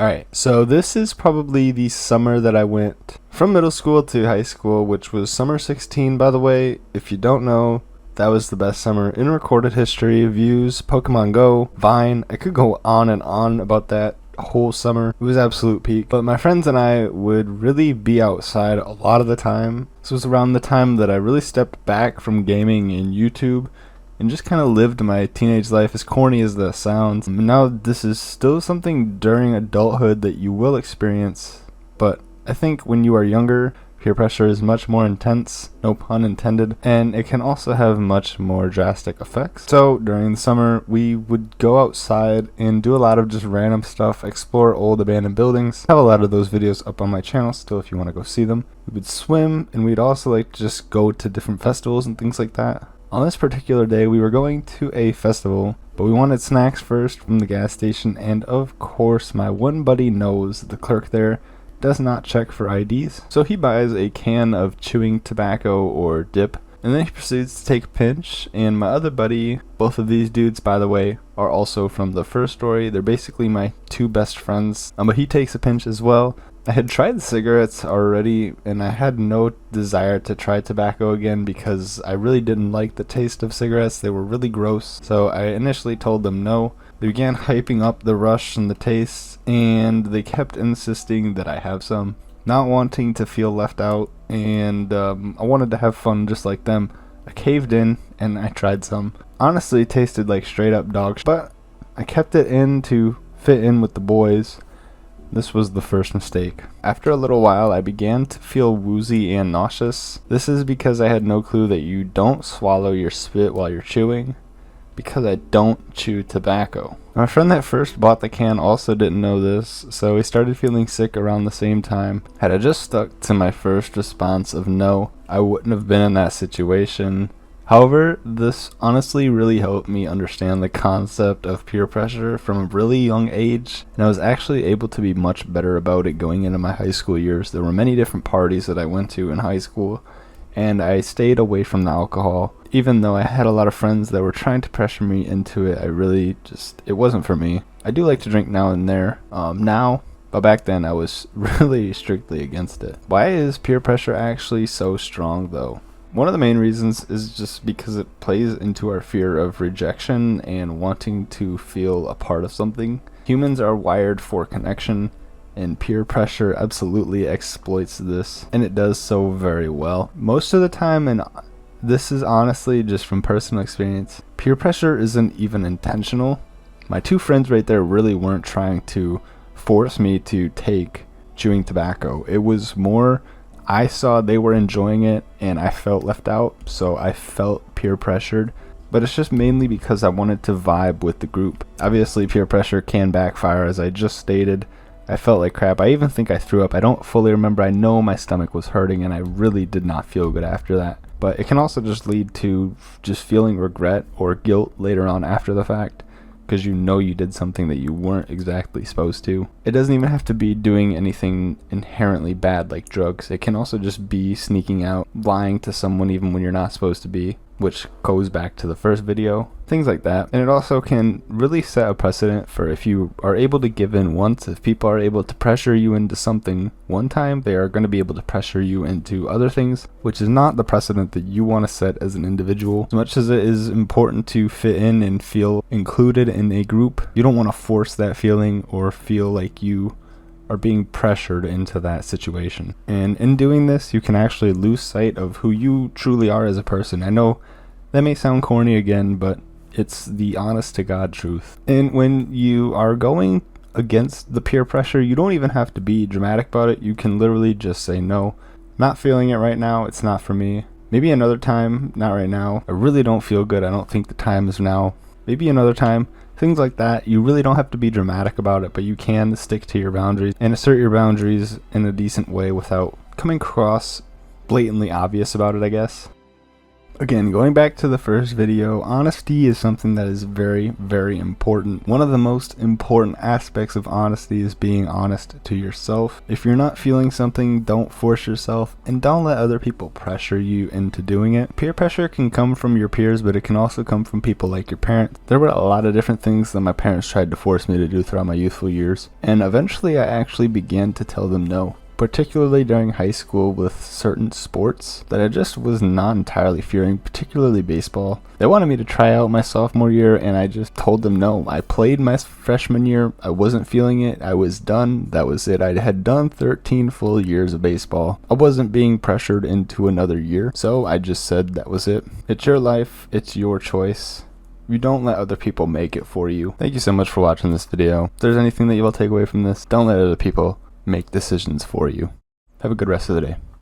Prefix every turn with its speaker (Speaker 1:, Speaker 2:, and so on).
Speaker 1: Alright, so this is probably the summer that I went from middle school to high school, which was summer 16, by the way. If you don't know, that was the best summer in recorded history. Views, Pokemon Go, Vine. I could go on and on about that whole summer. It was absolute peak. But my friends and I would really be outside a lot of the time. This was around the time that I really stepped back from gaming and YouTube and just kind of lived my teenage life, as corny as that sounds. Now this is still something during adulthood that you will experience, but I think when you are younger, peer pressure is much more intense, no pun intended, and it can also have much more drastic effects. So during the summer, we would go outside and do a lot of just random stuff, explore old abandoned buildings. I have a lot of those videos up on my channel still if you want to go see them. We would swim, and we'd also like to just go to different festivals and things like that. On this particular day, we were going to a festival, but we wanted snacks first from the gas station, and of course, my one buddy knows the clerk there does not check for IDs, so he buys a can of chewing tobacco or dip, and then he proceeds to take a pinch. And my other buddy, both of these dudes, by the way, are also from the first story. They're basically my two best friends, but he takes a pinch as well. I had tried the cigarettes already, and I had no desire to try tobacco again because I really didn't like the taste of cigarettes. They were really gross, so I initially told them no. They began hyping up the rush and the taste, and they kept insisting that I have some, not wanting to feel left out, and I wanted to have fun just like them. I caved in, and I tried some. Honestly, it tasted like straight up dog shit, but I kept it in to fit in with the boys. This was the first mistake. After a little while, I began to feel woozy and nauseous. This is because I had no clue that you don't swallow your spit while you're chewing, because I don't chew tobacco. My friend that first bought the can also didn't know this, so he started feeling sick around the same time. Had I just stuck to my first response of no, I wouldn't have been in that situation. However, this honestly really helped me understand the concept of peer pressure from a really young age, and I was actually able to be much better about it going into my high school years. There were many different parties that I went to in high school, and I stayed away from the alcohol. Even though I had a lot of friends that were trying to pressure me into it, it wasn't for me. I do like to drink now and there, but back then I was really strictly against it. Why is peer pressure actually so strong though? One of the main reasons is just because it plays into our fear of rejection and wanting to feel a part of something. Humans are wired for connection, and peer pressure absolutely exploits this, and it does so very well. Most of the time, and this is honestly just from personal experience, peer pressure isn't even intentional. My two friends right there really weren't trying to force me to take chewing tobacco. It was more, I saw they were enjoying it and I felt left out, so I felt peer pressured. But it's just mainly because I wanted to vibe with the group. Obviously, peer pressure can backfire, as I just stated. I felt like crap. I even think I threw up. I don't fully remember. I know my stomach was hurting and I really did not feel good after that. But it can also just lead to just feeling regret or guilt later on after the fact, because you know you did something that you weren't exactly supposed to. It doesn't even have to be doing anything inherently bad like drugs. It can also just be sneaking out, lying to someone even when you're not supposed to be, which goes back to the first video, things like that. And it also can really set a precedent for, if you are able to give in once, if people are able to pressure you into something one time, they are going to be able to pressure you into other things, which is not the precedent that you want to set as an individual. As much as it is important to fit in and feel included in a group, you don't want to force that feeling or feel like you are being pressured into that situation. And in doing this, you can actually lose sight of who you truly are as a person. I know that may sound corny again, but it's the honest to God truth. And when you are going against the peer pressure, you don't even have to be dramatic about it. You can literally just say, no, not feeling it right now. It's not for me. Maybe another time, not right now. I really don't feel good. I don't think the time is now. Maybe another time. Things like that. You really don't have to be dramatic about it, but you can stick to your boundaries and assert your boundaries in a decent way without coming across blatantly obvious about it, I guess. Again, going back to the first video, honesty is something that is very, very important. One of the most important aspects of honesty is being honest to yourself. If you're not feeling something, don't force yourself, and don't let other people pressure you into doing it. Peer pressure can come from your peers, but it can also come from people like your parents. There were a lot of different things that my parents tried to force me to do throughout my youthful years, and eventually I actually began to tell them no. Particularly during high school with certain sports that I just was not entirely fearing, particularly baseball. They wanted me to try out my sophomore year and I just told them no. I played my freshman year, I wasn't feeling it, I was done, that was it. I had done 13 full years of baseball. I wasn't being pressured into another year, so I just said that was it. It's your life, it's your choice. You don't let other people make it for you. Thank you so much for watching this video. If there's anything that you will take away from this, don't let other people make decisions for you. Have a good rest of the day.